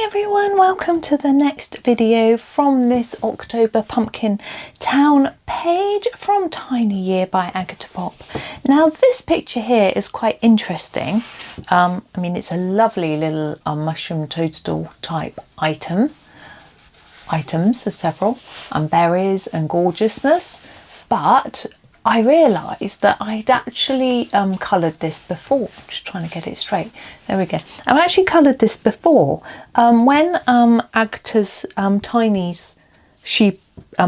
Hi everyone, welcome to the next video from this October Pumpkin Town page from Tiny Year by Agotapop. Now this picture here is quite interesting. I mean, it's a lovely little mushroom toadstool type items, there's several, and berries and gorgeousness, but I realised that I'd actually coloured this before. Just trying to get it straight. There we go. I've actually coloured this before. When Agata's Tinies, she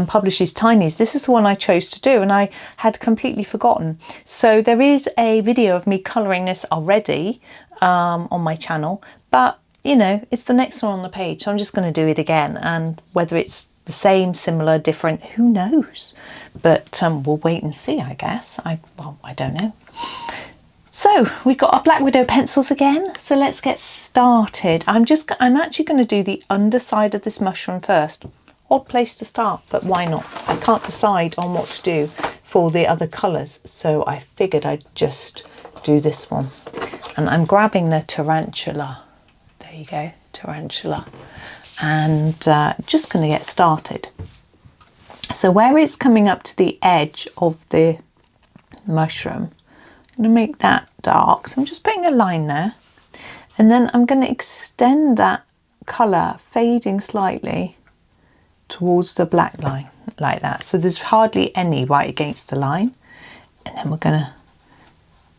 publishes Tinies, this is the one I chose to do and I had completely forgotten. So there is a video of me colouring this already on my channel, but you know, it's the next one on the page, so I'm just going to do it again, and whether it's the same, similar, different, who knows? But we'll wait and see, I guess. I don't know. So we got our Black Widow pencils again, so let's get started. I'm actually going to do the underside of this mushroom first. Odd place to start, but why not? I can't decide on what to do for the other colours, so I figured I'd just do this one. And I'm grabbing the tarantula. There you go, tarantula. And just going to get started. So where it's coming up to the edge of the mushroom, I'm going to make that dark. So I'm just putting a line there. And then I'm going to extend that colour, fading slightly towards the black line, like that. So there's hardly any right against the line. And then we're going to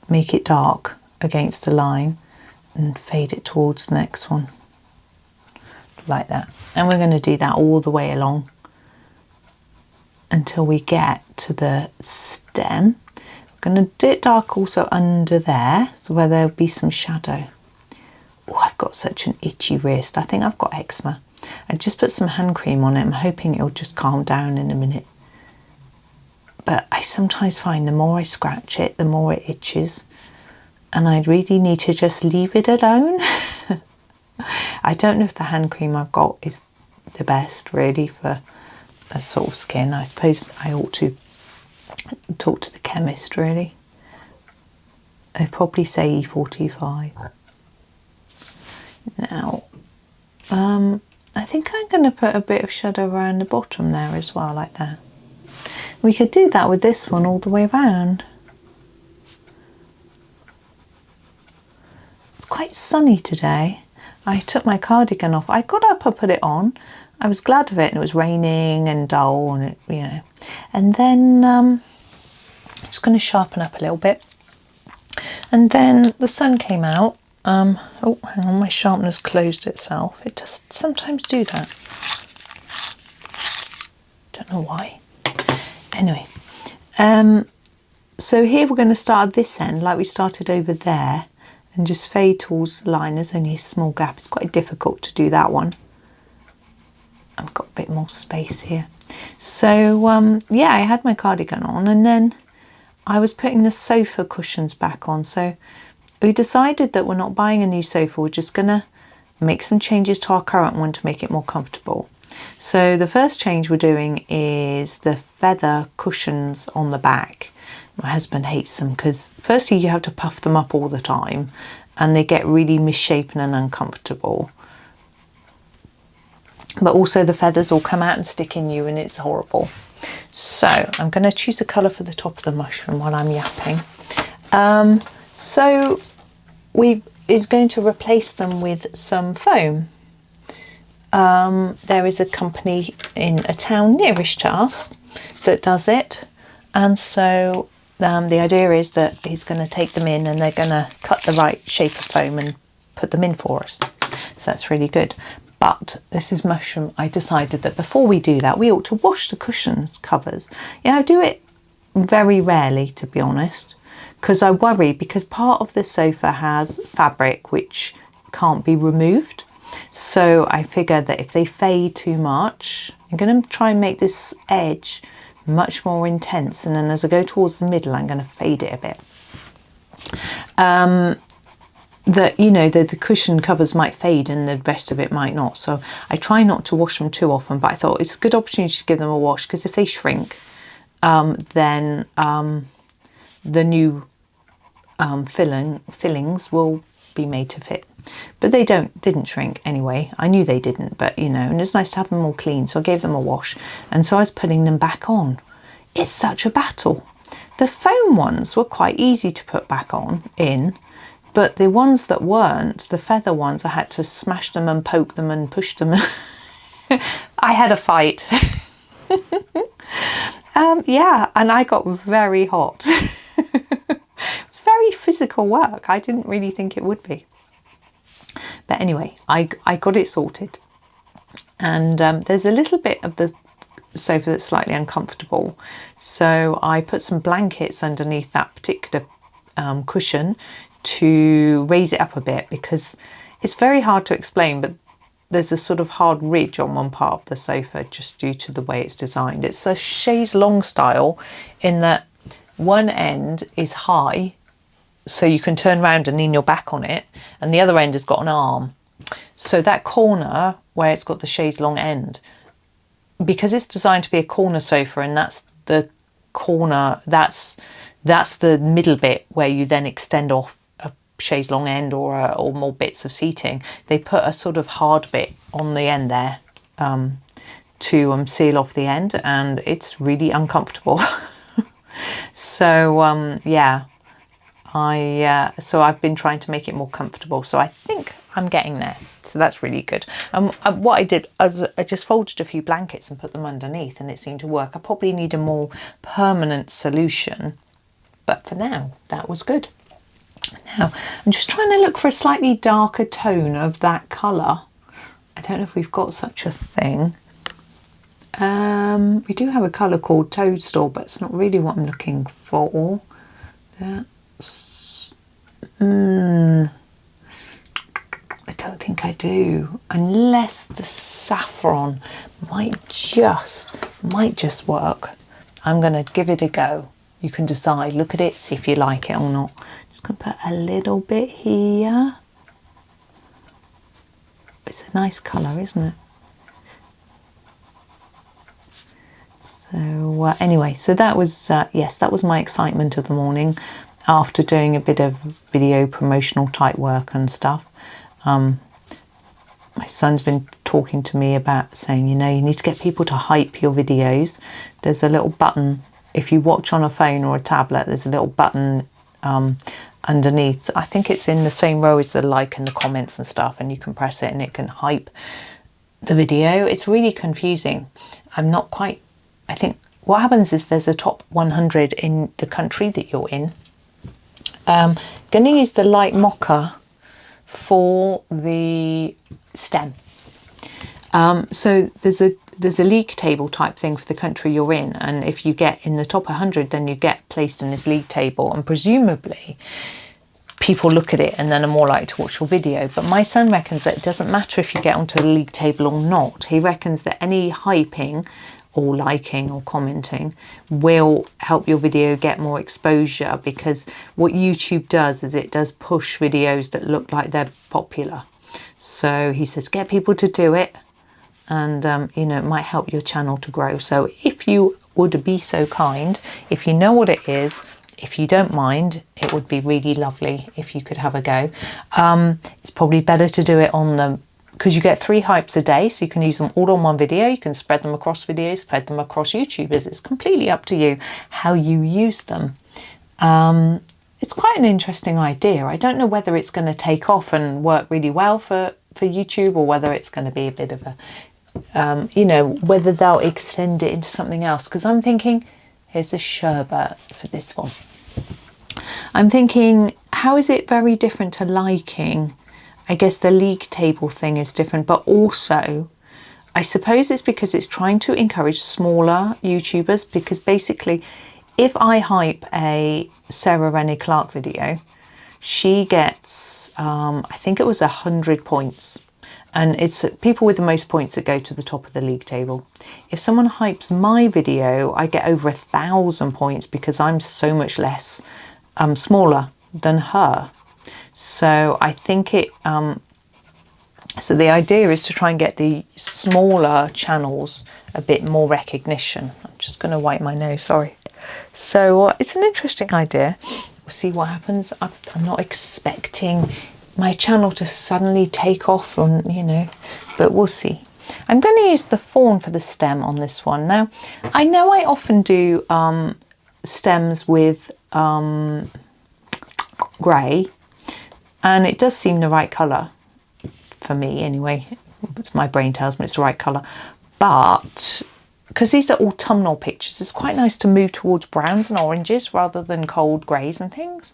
make it dark against the line and fade it towards the next one. Like that. And we're going to do that all the way along until we get to the stem. We're going to do it dark also under there, so where there'll be some shadow. Oh, I've got such an itchy wrist. I think I've got eczema. I just put some hand cream on it. I'm hoping it'll just calm down in a minute. But I sometimes find the more I scratch it, the more it itches. And I really need to just leave it alone. I don't know if the hand cream I've got is the best really for that sort of skin. I suppose I ought to talk to the chemist really. They probably say E45. Now, I think I'm going to put a bit of shadow around the bottom there as well, like that. We could do that with this one all the way around. It's quite sunny today. I took my cardigan off. I got up, I put it on. I was glad of it, and it was raining and dull, and it, you know. And then I'm just going to sharpen up a little bit. And then the sun came out. Oh, hang on, my sharpener's closed itself. It does sometimes do that. Don't know why. Anyway, so here we're going to start at this end, like we started over there. And just fade towards the line. There's only a small gap. It's quite difficult to do that one. I've got a bit more space here. So yeah, I had my cardigan on, and then I was putting the sofa cushions back on. So we decided that we're not buying a new sofa. We're just going to make some changes to our current one to make it more comfortable. So the first change we're doing is the feather cushions on the back. My husband hates them because firstly you have to puff them up all the time and they get really misshapen and uncomfortable. But also the feathers all come out and stick in you and it's horrible. So I'm going to choose a colour for the top of the mushroom while I'm yapping. So we is going to replace them with some foam. There is a company in a town nearish to us that does it, and so the idea is that he's going to take them in and they're going to cut the right shape of foam and put them in for us. So that's really good. But this is mushroom. I decided that before we do that, we ought to wash the cushions covers. I do it very rarely, to be honest, because I worry, because part of the sofa has fabric which can't be removed. So I figure that if they fade too much, I'm going to try and make this edge much more intense, and then as I go towards the middle I'm going to fade it a bit. The cushion covers might fade and the rest of it might not, so I try not to wash them too often, but I thought it's a good opportunity to give them a wash, because if they shrink then the new fillings will be made to fit. But they didn't shrink anyway. I knew they didn't, but you know, and it's nice to have them all clean. So I gave them a wash, and so I was putting them back on. It's such a battle. The foam ones were quite easy to put back in, but the ones that weren't, the feather ones, I had to smash them and poke them and push them. I had a fight. Yeah, and I got very hot. It's very physical work. I didn't really think it would be. But anyway, I got it sorted. And there's a little bit of the sofa that's slightly uncomfortable. So I put some blankets underneath that particular cushion to raise it up a bit, because it's very hard to explain, but there's a sort of hard ridge on one part of the sofa just due to the way it's designed. It's a chaise longue style in that one end is high, so you can turn around and lean your back on it, and the other end has got an arm. So that corner where it's got the chaise longue end, because it's designed to be a corner sofa, and that's the corner, that's the middle bit where you then extend off a chaise longue end or more bits of seating. They put a sort of hard bit on the end there to seal off the end, and it's really uncomfortable. So yeah, so I've been trying to make it more comfortable, so I think I'm getting there. So that's really good. What I did, I just folded a few blankets and put them underneath, and it seemed to work. I probably need a more permanent solution, but for now, that was good. Now, I'm just trying to look for a slightly darker tone of that colour. I don't know if we've got such a thing. We do have a colour called Toadstool, but it's not really what I'm looking for. That's... I don't think I do, unless the saffron might just work. I'm going to give it a go. You can decide, look at it, see if you like it or not. Just going to put a little bit here. It's a nice colour, isn't it? So anyway, so that was, yes, that was my excitement of the morning after doing a bit of video promotional type work and stuff. My son's been talking to me about saying, you know, you need to get people to hype your videos. There's a little button, if you watch on a phone or a tablet, there's a little button underneath. I think it's in the same row as the like and the comments and stuff, and you can press it and it can hype the video. It's really confusing. I'm not quite, I think what happens is there's a top 100 in the country that you're in. Going to use the light mocha for the stem. So there's a league table type thing for the country you're in, and if you get in the top 100, then you get placed in this league table, and presumably people look at it and then are more likely to watch your video. But my son reckons that it doesn't matter if you get onto the league table or not. He reckons that any hyping or liking or commenting will help your video get more exposure, because what YouTube does is it does push videos that look like they're popular. So he says get people to do it, and you know, it might help your channel to grow. So if you would be so kind, if you know what it is, if you don't mind, it would be really lovely if you could have a go. It's probably better to do it on the, because you get 3 hypes a day, so you can use them all on one video. You can spread them across videos, spread them across YouTubers. It's completely up to you how you use them. It's quite an interesting idea. I don't know whether it's going to take off and work really well for YouTube, or whether it's going to be a bit of a, you know, whether they'll extend it into something else. Because I'm thinking, here's the sherbet for this one. I'm thinking, how is it very different to liking? I guess the league table thing is different, but also I suppose it's because it's trying to encourage smaller YouTubers, because basically if I hype a Sarah Rennie Clark video, she gets, I think it was 100 points, and it's people with the most points that go to the top of the league table. If someone hypes my video, I get over 1,000 points because I'm so much less, smaller than her. So I think it, so the idea is to try and get the smaller channels a bit more recognition. I'm just going to wipe my nose, sorry. So it's an interesting idea. We'll see what happens. I'm not expecting my channel to suddenly take off, and you know, but we'll see. I'm going to use the fawn for the stem on this one. Now, I know I often do stems with grey, and it does seem the right colour for me anyway. My brain tells me it's the right colour, but because these are autumnal pictures, it's quite nice to move towards browns and oranges rather than cold greys and things.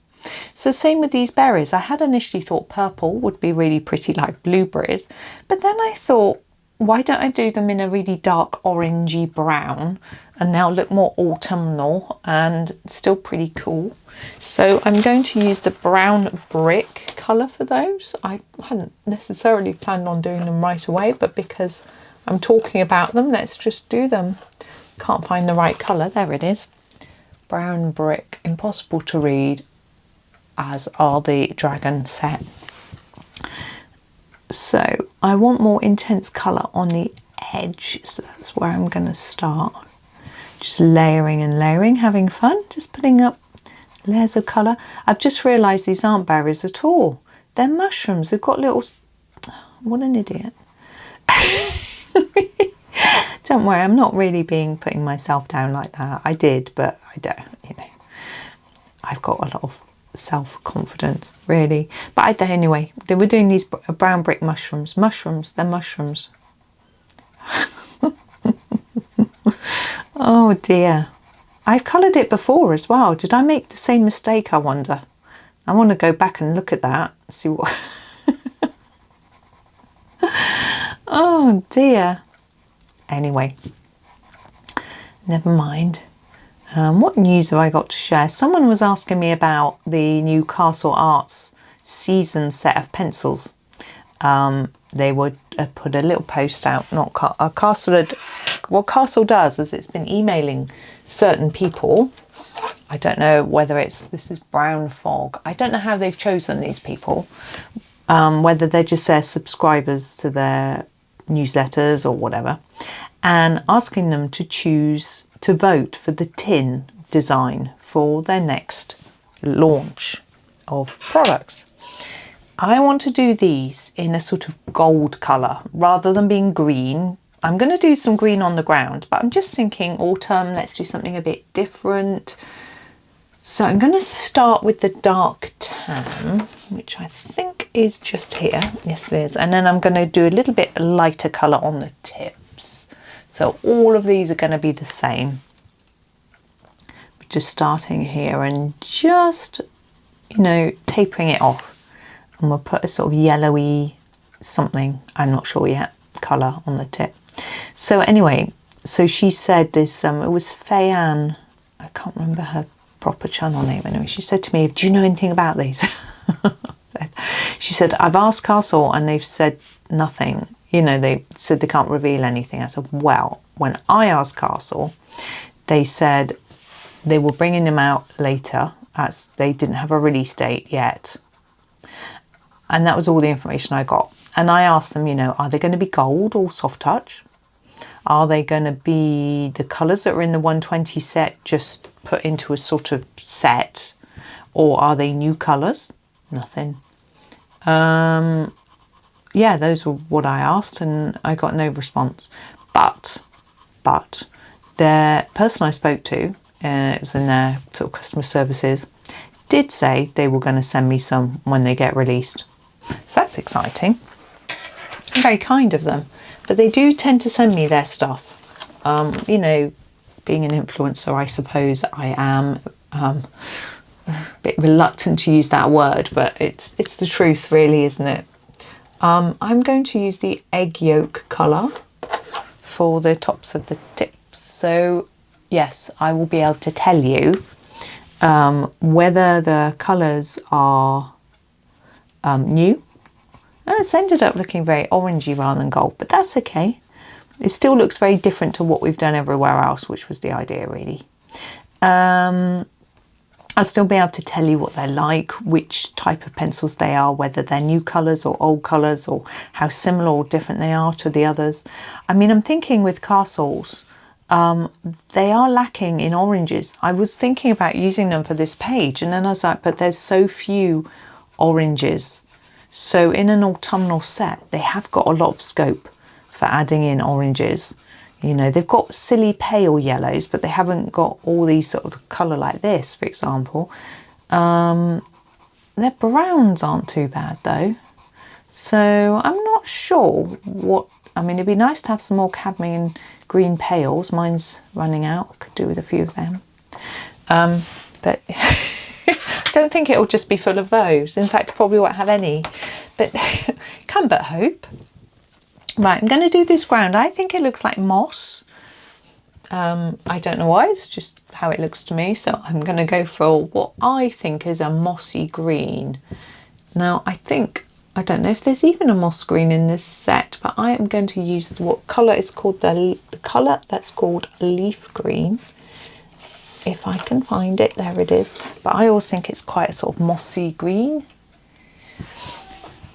So same with these berries. I had initially thought purple would be really pretty like blueberries, but then I thought, why don't I do them in a really dark orangey brown and now look more autumnal and still pretty cool. So I'm going to use the brown brick colour for those. I hadn't necessarily planned on doing them right away, but because I'm talking about them, let's just do them. Can't find the right colour. There it is. Brown brick, impossible to read, as are the dragon set. So I want more intense colour on the edge, so that's where I'm going to start. Just layering and layering, having fun, just putting up layers of colour. I've just realised these aren't berries at all. They're mushrooms. They've got little... What an idiot. Don't worry, I'm not really putting myself down like that. I did, but I don't, you know. I've got a lot of self-confidence, really. But anyway, they were doing these brown brick mushrooms. Mushrooms, they're mushrooms. Oh dear. I've coloured it before as well. Did I make the same mistake, I wonder? I want to go back and look at that, see what... Oh dear. Anyway, never mind. What news have I got to share? Someone was asking me about the new Castle Arts season set of pencils. They would put a little post out. What Castle does is it's been emailing certain people. I don't know whether this is Brown Fog. I don't know how they've chosen these people. Whether they're just their subscribers to their newsletters or whatever, and asking them to vote for the tin design for their next launch of products. I want to do these in a sort of gold colour rather than being green. I'm going to do some green on the ground, but I'm just thinking autumn, let's do something a bit different. So I'm going to start with the dark tan, which I think is just here. Yes, it is. And then I'm going to do a little bit lighter colour on the tips. So all of these are going to be the same. We're just starting here and just, you know, tapering it off. And we'll put a sort of yellowy something, I'm not sure yet, colour on the tip. So anyway, so she said this, it was Fayan, I can't remember her proper channel name anyway. She said to me, do you know anything about these? She said, I've asked Castle and they've said nothing. You know, they said they can't reveal anything. I said, well, when I asked Castle, they said they were bringing them out later, as they didn't have a release date yet. And that was all the information I got. And I asked them, you know, are they going to be gold or soft touch? Are they going to be the colours that are in the 120 set just put into a sort of set? Or are they new colours? Nothing. Yeah, those were what I asked and I got no response. But the person I spoke to, it was in their sort of customer services, did say they were going to send me some when they get released. So that's exciting. Very kind of them. But they do tend to send me their stuff. You know, being an influencer, I suppose I am a bit reluctant to use that word, but it's the truth really, isn't it? I'm going to use the egg yolk colour for the tops of the tips. So yes, I will be able to tell you whether the colours are new. It's ended up looking very orangey rather than gold, but that's okay. It still looks very different to what we've done everywhere else, which was the idea really. I'll still be able to tell you what they're like, which type of pencils they are, whether they're new colours or old colours, or how similar or different they are to the others. I mean, I'm thinking with Castles, they are lacking in oranges. I was thinking about using them for this page, and then I was like, but there's so few oranges. So in an autumnal set, they have got a lot of scope for adding in oranges. You know, they've got silly pale yellows, but they haven't got all these sort of colour like this, for example. Their browns aren't too bad though. So I'm not sure what, I mean, it'd be nice to have some more cadmium green pales. Mine's running out. I could do with a few of them. But I don't think it'll just be full of those. In fact, I probably won't have any, but can't but hope. Right, I'm going to do this ground. I think it looks like moss. I don't know why, it's just how it looks to me. So I'm going to go for what I think is a mossy green. Now, I don't know if there's even a moss green in this set, but I am going to use what colour is called the colour that's called leaf green. If I can find it, there it is. But I always think it's quite a sort of mossy green.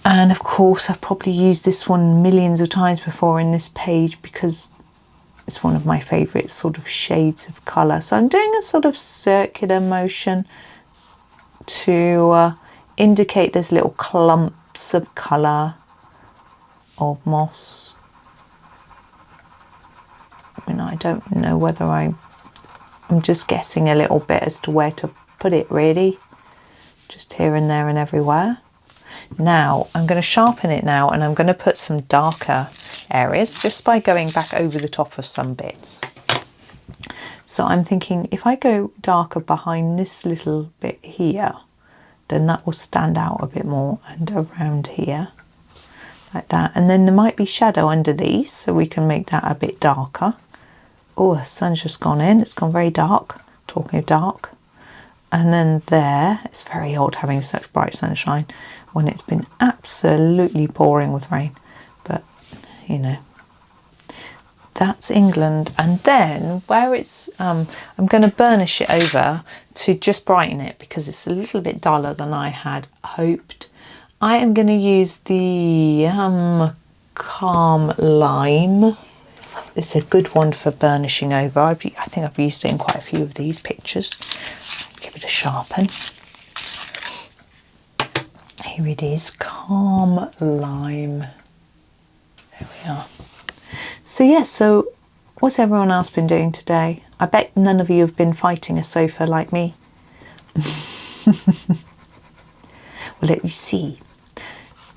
And of course, I've probably used this one millions of times before in this page because it's one of my favourite sort of shades of colour. So I'm doing a sort of circular motion to indicate there's little clumps of colour of moss. I mean, I don't know whether I'm just guessing a little bit as to where to put it really. Just here and there and everywhere. Now I'm going to sharpen it now, and I'm going to put some darker areas just by going back over the top of some bits. So I'm thinking if I go darker behind this little bit here, then that will stand out a bit more, and around here like that. And then there might be shadow under these, so we can make that a bit darker. Oh, the sun's just gone in, it's gone very dark, talking of dark. And then there, it's very odd having such bright sunshine when it's been absolutely pouring with rain. But, you know, that's England. And then where it's, I'm going to burnish it over to just brighten it because it's a little bit duller than I had hoped. I am going to use the Calm Lime. It's a good one for burnishing over. I think I've used it in quite a few of these pictures. Give it a sharpen. Here it is, Calm Lime. There we are. So yes, so what's everyone else been doing today? I bet none of you have been fighting a sofa like me. Well, you see,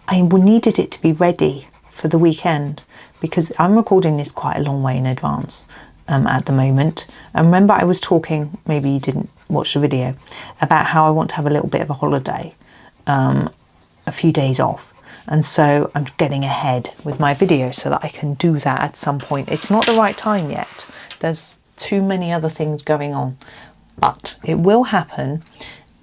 I needed it to be ready for the weekend because I'm recording this quite a long way in advance at the moment. And remember I was talking, maybe you didn't watch the video, about how I want to have a little bit of a holiday, a few days off. And so I'm getting ahead with my video so that I can do that at some point. It's not the right time yet. There's too many other things going on, but it will happen.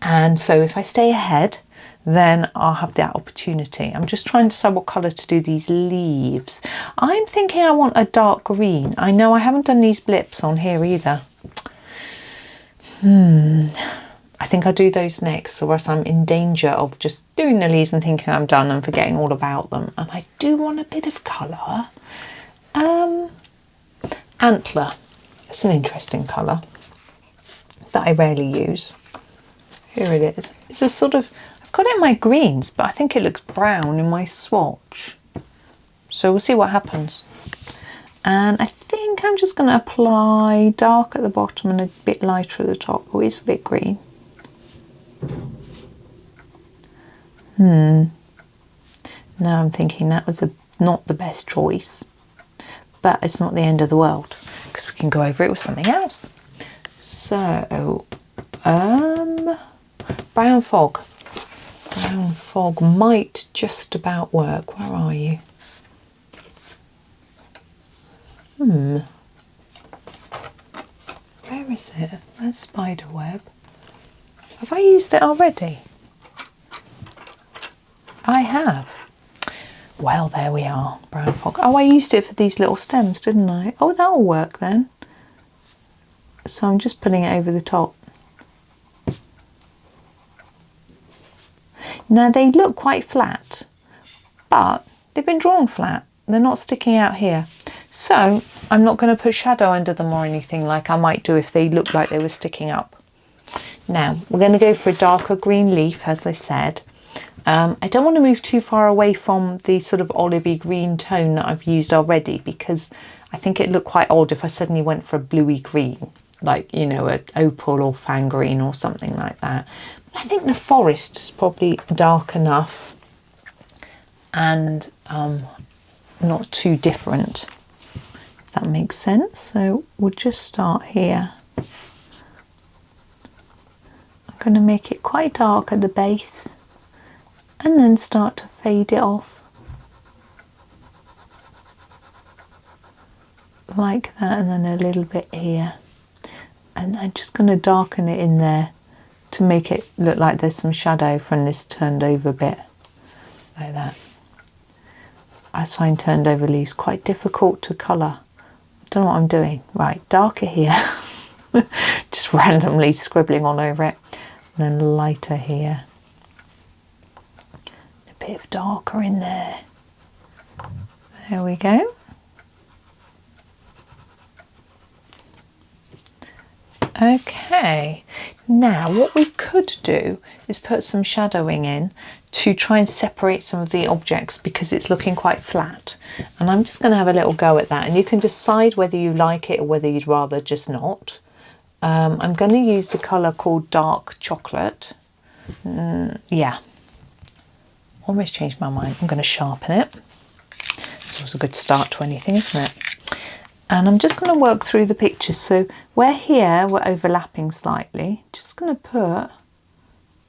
And so if I stay ahead, then I'll have that opportunity. I'm just trying to decide what colour to do these leaves. I'm thinking I want a dark green. I know I haven't done these blips on here either. I think I'll do those next, or else I'm in danger of just doing the leaves and thinking I'm done and forgetting all about them. And I do want a bit of colour. Antler. It's an interesting colour that I rarely use. Here it is. It's a sort of, I've got it in my greens, but I think it looks brown in my swatch. So we'll see what happens. And I think I'm just going to apply dark at the bottom and a bit lighter at the top. Oh, it's a bit green. Now I'm thinking that was not the best choice, but it's not the end of the world because we can go over it with something else. So, brown fog. Brown fog might just about work. Where are you? Where is it? There's spider web. Have I used it already? I have. Well, there we are, brown fog. Oh, I used it for these little stems, didn't I? Oh, that'll work then. So I'm just putting it over the top. Now they look quite flat, but they've been drawn flat. They're not sticking out here. So I'm not going to put shadow under them or anything like I might do if they look like they were sticking up. Now we're going to go for a darker green leaf, as I said. I don't want to move too far away from the sort of olivey green tone that I've used already, because I think it looked quite odd if I suddenly went for a bluey green, like, you know, an opal or fan green or something like that. But I think the forest is probably dark enough and not too different, if that makes sense. So we'll just start here. I'm going to make it quite dark at the base and then start to fade it off like that, and then a little bit here, and I'm just going to darken it in there to make it look like there's some shadow from this turned over bit, like that. I find turned over leaves quite difficult to colour. I don't know what I'm doing. Right, darker here, just randomly scribbling on over it, and then lighter here, a bit of darker in there. There we go. Okay, now what we could do is put some shadowing in to try and separate some of the objects, because it's looking quite flat, and I'm just going to have a little go at that, and you can decide whether you like it or whether you'd rather just not. I'm going to use the colour called Dark Chocolate. Yeah, almost changed my mind. I'm going to sharpen it. This was a good start to anything, isn't it? And I'm just going to work through the pictures. So where here we're overlapping slightly, just going to put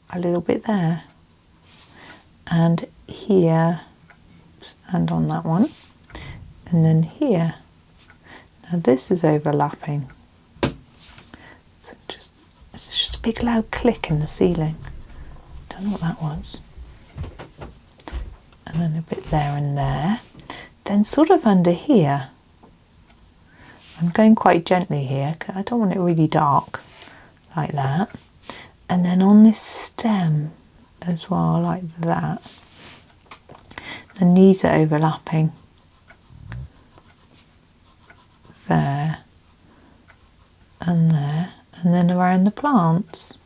a little bit there, and here, and on that one, and then here. Now this is overlapping. So it's just a big loud click in the ceiling. Don't know what that was. And then a bit there and there. Then sort of under here, I'm going quite gently here because I don't want it really dark, like that. And then on this stem as well, like that. And these are overlapping there and there, and then around the plants.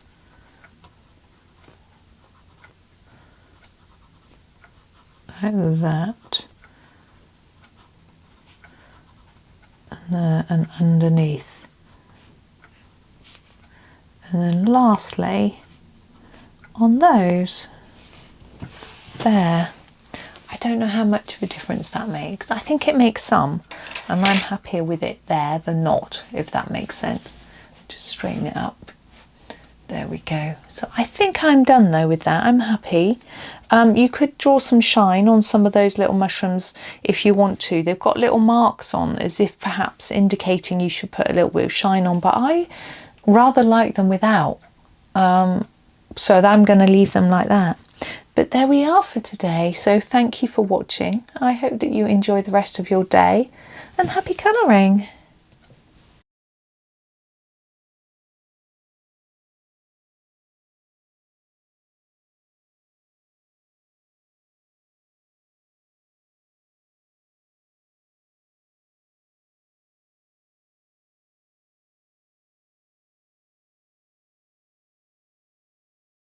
Like that. And there and underneath. And then lastly, on those, there. I don't know how much of a difference that makes. I think it makes some, and I'm happier with it there than not, if that makes sense. Just straighten it up. There we go. So I think I'm done though with that. I'm happy. You could draw some shine on some of those little mushrooms if you want to. They've got little marks on, as if perhaps indicating you should put a little bit of shine on, but I rather like them without. So I'm going to leave them like that. But there we are for today. So thank you for watching. I hope that you enjoy the rest of your day, and happy colouring.